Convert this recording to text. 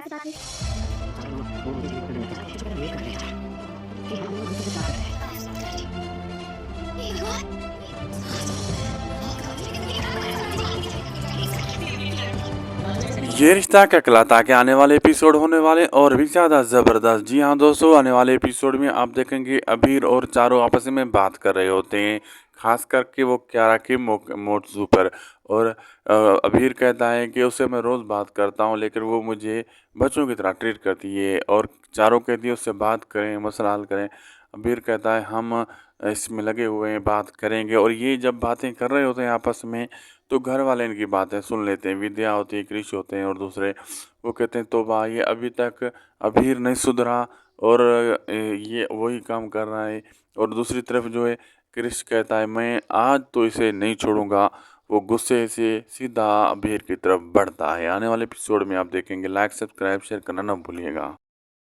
ये रिश्ता क्या कहलाता के आने वाले एपिसोड होने वाले और भी ज़्यादा ज़बरदस्त। जी हाँ दोस्तों, आने वाले एपिसोड में आप देखेंगे अबीर और चारों आपस में बात कर रहे होते हैं, खास करके वो कियारा के मौजू पर। और अबीर कहता है कि उससे मैं रोज़ बात करता हूँ लेकिन वो मुझे बच्चों की तरह ट्रीट करती है। और चारों कहती है उससे बात करें, मसला हल करें। अबीर कहता है हम इसमें लगे हुए हैं, बात करेंगे। और ये जब बातें कर रहे होते हैं आपस में तो घर वाले इनकी बातें सुन लेते हैं। विद्या होती है, कृष होते हैं और दूसरे वो कहते हैं तौबा, ये अभी तक अबीर नहीं सुधरा और ये वही काम कर रहा है। और दूसरी तरफ जो है कृष कहता है मैं आज तो इसे नहीं छोड़ूंगा। वो गुस्से से सीधा अबीर की तरफ बढ़ता है। आने वाले एपिसोड में आप देखेंगे। लाइक, सब्सक्राइब, शेयर करना ना भूलिएगा।